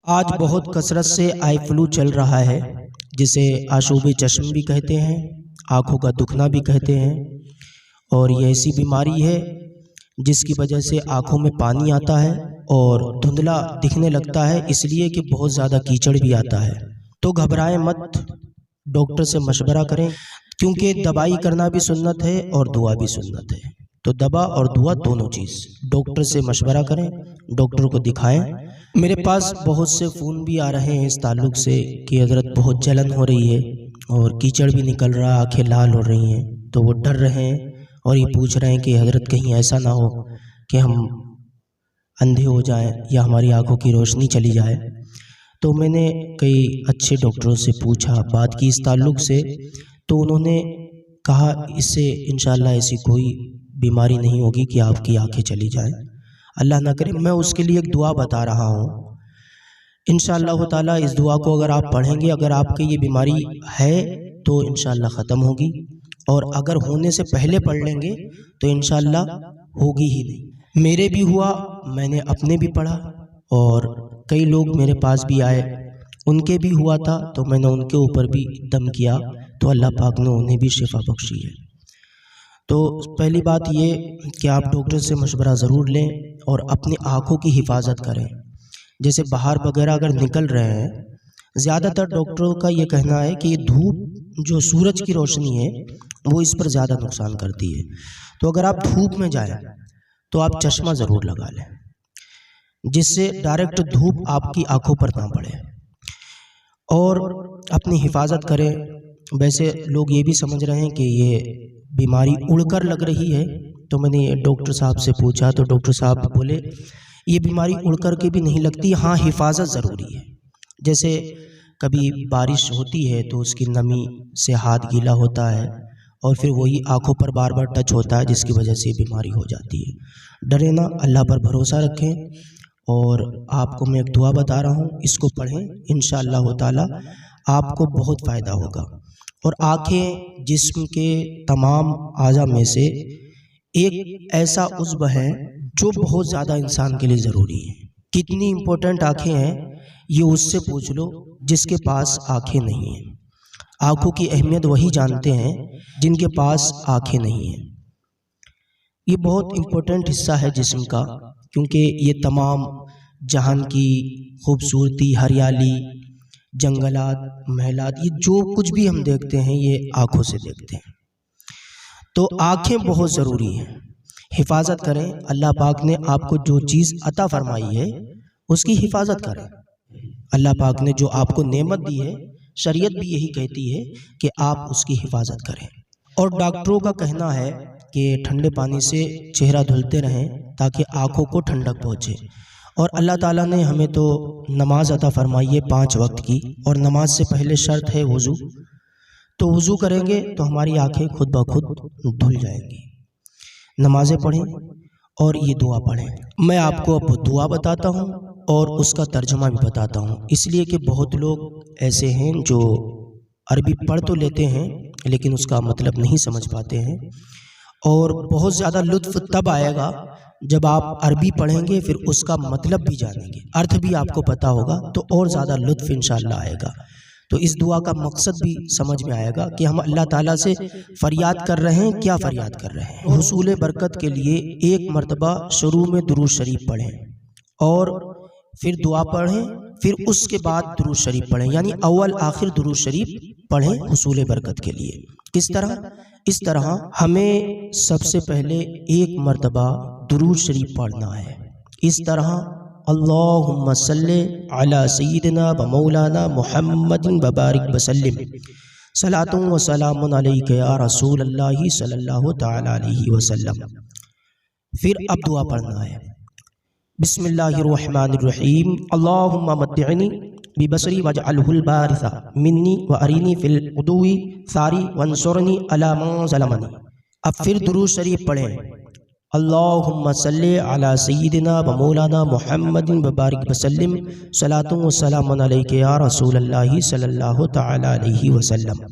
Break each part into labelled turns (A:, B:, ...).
A: آج بہت کثرت سے آئی فلو چل رہا ہے، جسے آشوب چشم بھی کہتے ہیں، آنکھوں کا دکھنا بھی کہتے ہیں، اور یہ ایسی بیماری ہے جس کی وجہ سے آنکھوں میں پانی آتا ہے اور دھندلا دکھنے لگتا ہے، اس لیے کہ بہت زیادہ کیچڑ بھی آتا ہے۔ تو گھبرائیں مت، ڈاکٹر سے مشورہ کریں، کیونکہ دوائی کرنا بھی سنت ہے اور دعا بھی سنت ہے۔ تو دوا اور دعا دونوں چیز، ڈاکٹر سے مشورہ کریں، ڈاکٹر کو دکھائیں۔ میرے پاس بہت سے فون بھی آ رہے ہیں اس تعلق سے کہ حضرت بہت جلن ہو رہی ہے اور کیچڑ بھی نکل رہا، آنکھیں لال ہو رہی ہیں، تو وہ ڈر رہے ہیں اور یہ پوچھ رہے ہیں کہ حضرت کہیں ایسا نہ ہو کہ ہم اندھے ہو جائیں یا ہماری آنکھوں کی روشنی چلی جائے۔ تو میں نے کئی اچھے ڈاکٹروں سے پوچھا، بات کی اس تعلق سے، تو انہوں نے کہا اس سے انشاءاللہ ایسی کوئی بیماری نہیں ہوگی کہ آپ کی آنکھیں چلی جائیں، اللہ نہ کرے۔ میں اس کے لیے ایک دعا بتا رہا ہوں، انشاءاللہ تعالیٰ اس دعا کو اگر آپ پڑھیں گے، اگر آپ کی یہ بیماری ہے تو انشاءاللہ ختم ہوگی، اور اگر ہونے سے پہلے پڑھ لیں گے تو انشاءاللہ ہوگی ہی نہیں۔ میرے بھی ہوا، میں نے اپنے بھی پڑھا، اور کئی لوگ میرے پاس بھی آئے، ان کے بھی ہوا تھا، تو میں نے ان کے اوپر بھی دم کیا، تو اللہ پاک نے انہیں بھی شفا بخشی ہے۔ تو پہلی بات یہ کہ آپ ڈاکٹر سے مشورہ ضرور لیں اور اپنی آنکھوں کی حفاظت کریں۔ جیسے باہر وغیرہ اگر نکل رہے ہیں، زیادہ تر ڈاکٹروں کا یہ کہنا ہے کہ یہ دھوپ جو سورج کی روشنی ہے وہ اس پر زیادہ نقصان کرتی ہے، تو اگر آپ دھوپ میں جائیں تو آپ چشمہ ضرور لگا لیں، جس سے ڈائریکٹ دھوپ آپ کی آنکھوں پر نہ پڑے، اور اپنی حفاظت کریں۔ ویسے لوگ یہ بھی سمجھ رہے ہیں کہ یہ بیماری اڑ کر لگ رہی ہے، تو میں نے ڈاکٹر صاحب سے پوچھا تو ڈاکٹر صاحب بولے یہ بیماری اڑ کر کے بھی نہیں لگتی، ہاں حفاظت ضروری ہے۔ جیسے کبھی بارش ہوتی ہے تو اس کی نمی سے ہاتھ گیلا ہوتا ہے اور پھر وہی آنکھوں پر بار بار ٹچ ہوتا ہے، جس کی وجہ سے بیماری ہو جاتی ہے۔ ڈرے نہ، اللہ پر بھروسہ رکھیں، اور آپ کو میں ایک دعا بتا رہا ہوں، اس کو پڑھیں، انشاءاللہ تعالی آپ کو بہت فائدہ ہوگا۔ اور آنکھیں جسم کے تمام اعضاء میں سے ایک ایسا عضو ہے جو بہت زیادہ انسان کے لیے ضروری ہے۔ کتنی امپورٹنٹ آنکھیں ہیں یہ اس سے پوچھ لو جس کے پاس آنکھیں نہیں ہیں۔ آنکھوں کی اہمیت وہی جانتے ہیں جن کے پاس آنکھیں نہیں ہیں۔ یہ بہت امپورٹنٹ حصہ ہے جسم کا، کیونکہ یہ تمام جہان کی خوبصورتی، ہریالی، جنگلات، محلات، یہ جو کچھ بھی ہم دیکھتے ہیں یہ آنکھوں سے دیکھتے ہیں۔ تو آنکھیں بہت ضروری ہیں، حفاظت کریں۔ اللہ پاک نے آپ کو جو چیز عطا فرمائی ہے اس کی حفاظت کریں۔ اللہ پاک نے جو آپ کو نعمت دی ہے، شریعت بھی یہی کہتی ہے کہ آپ اس کی حفاظت کریں۔ اور ڈاکٹروں کا کہنا ہے کہ ٹھنڈے پانی سے چہرہ دھلتے رہیں تاکہ آنکھوں کو ٹھنڈک پہنچے۔ اور اللہ تعالیٰ نے ہمیں تو نماز عطا فرمائی ہے 5 وقت کی، اور نماز سے پہلے شرط ہے وضو، تو وضو کریں گے تو ہماری آنکھیں خود بخود دھل جائیں گی۔ نمازیں پڑھیں اور یہ دعا پڑھیں۔ میں آپ کو اب دعا بتاتا ہوں اور اس کا ترجمہ بھی بتاتا ہوں، اس لیے کہ بہت لوگ ایسے ہیں جو عربی پڑھ تو لیتے ہیں لیکن اس کا مطلب نہیں سمجھ پاتے ہیں، اور بہت زیادہ لطف تب آئے گا جب آپ عربی پڑھیں گے، پھر اس کا مطلب بھی جانیں گے، ارتھ بھی آپ کو پتا ہوگا، تو اور زیادہ لطف انشاءاللہ آئے گا۔ تو اس دعا کا مقصد بھی سمجھ میں آئے گا کہ ہم اللہ تعالیٰ سے فریاد کر رہے ہیں، کیا فریاد کر رہے ہیں۔ حصول برکت کے لیے ایک مرتبہ شروع میں درود شریف پڑھیں، اور پھر دعا پڑھیں، پھر اس کے بعد درود شریف پڑھیں، یعنی اول آخر درود شریف پڑھیں حصول برکت کے لیے۔ کس طرح؟ اس طرح ہمیں سب سے پہلے ایک مرتبہ درود شریف پڑھنا ہے، اس طرح اللہم صلی علی سیدنا و مولانا محمد و بارک وسلم، صلاۃ و سلام علیک یا رسول اللہ صلی اللہ تعالی علیہ وسلم۔ پھر اب دعا پڑھنا ہے، بسم اللہ الرحمن الرحیم، اللہم متعنی ببصری واجعلہ البارث منی وارینی فی العدو ثاری وانصرنی علی من ظلمنی۔ اب پھر درود شریف پڑھیں، اللہم صلی علی سیدنا و مولانا محمد و بارک وسلم، صلاۃ و سلام علیک یا رسول اللہ صلی اللہ تعالی علیہ وسلم۔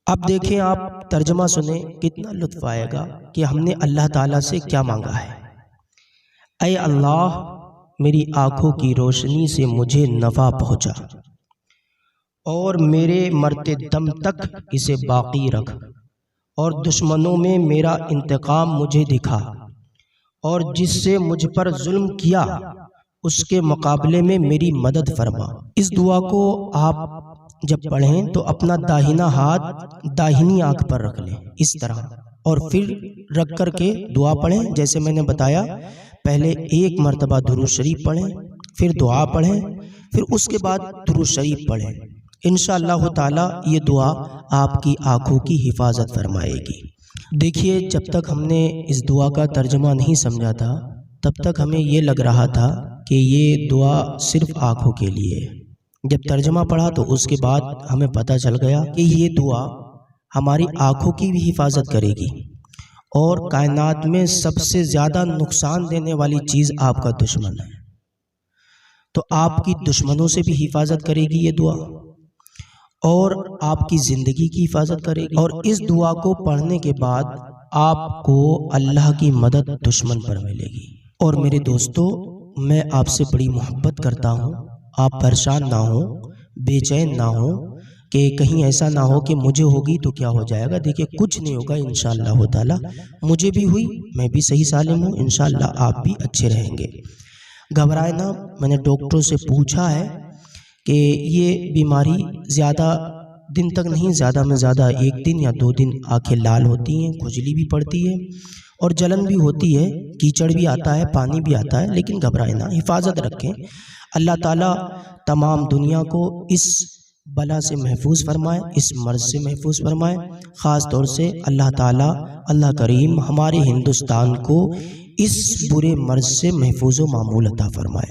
A: اب دیکھیں، آپ ترجمہ سنیں، کتنا لطف آئے گا کہ ہم نے اللہ تعالیٰ سے کیا مانگا ہے۔ اے اللہ، میری آنکھوں کی روشنی سے مجھے نفع پہنچا، اور میرے مرتے دم تک اسے باقی رکھ، اور دشمنوں میں میرا انتقام مجھے دکھا، اور جس سے مجھ پر ظلم کیا اس کے مقابلے میں میری مدد فرما۔ اس دعا کو آپ جب پڑھیں تو اپنا داہنا ہاتھ داہنی آنکھ پر رکھ لیں اس طرح، اور پھر رکھ کر کے دعا پڑھیں۔ جیسے میں نے بتایا، پہلے ایک مرتبہ درود شریف پڑھیں، پھر دعا پڑھیں، پھر اس کے بعد درود شریف پڑھیں۔ انشاءاللہ تعالی یہ دعا آپ کی آنکھوں کی حفاظت فرمائے گی۔ دیکھیے، جب تک ہم نے اس دعا کا ترجمہ نہیں سمجھا تھا تب تک ہمیں یہ لگ رہا تھا کہ یہ دعا صرف آنکھوں کے لیے ہے۔ جب ترجمہ پڑھا تو اس کے بعد ہمیں پتہ چل گیا کہ یہ دعا ہماری آنکھوں کی بھی حفاظت کرے گی، اور کائنات میں سب سے زیادہ نقصان دینے والی چیز آپ کا دشمن ہے، تو آپ کی دشمنوں سے بھی حفاظت کرے گی یہ دعا، اور آپ کی زندگی کی حفاظت کرے گی۔ اور اس دعا کو پڑھنے کے بعد آپ کو اللہ کی مدد دشمن پر ملے گی۔ اور میرے دوستو، میں آپ سے بڑی محبت کرتا ہوں، آپ پریشان نہ ہوں، بے چین نہ ہوں کہ کہیں ایسا نہ ہو کہ مجھے ہوگی تو کیا ہو جائے گا۔ دیکھیے، کچھ نہیں ہوگا انشاءاللہ تعالی۔ مجھے بھی ہوئی، میں بھی صحیح سالم ہوں، انشاءاللہ آپ بھی اچھے رہیں گے۔ گھبرائے نہ، میں نے ڈاکٹروں سے پوچھا ہے کہ یہ بیماری زیادہ دن تک نہیں، زیادہ میں زیادہ 1 دن یا 2 دن آنکھیں لال ہوتی ہیں، کھجلی بھی پڑتی ہے اور جلن بھی ہوتی ہے، کیچڑ بھی آتا ہے، پانی بھی آتا ہے، لیکن گھبرائے نہ، حفاظت رکھیں۔ اللہ تعالیٰ تمام دنیا کو اس بلا سے محفوظ فرمائے، اس مرض سے محفوظ فرمائے۔ خاص طور سے اللہ تعالیٰ، اللہ کریم ہمارے ہندوستان کو اس برے مرض سے محفوظ و معمول عطا فرمائے۔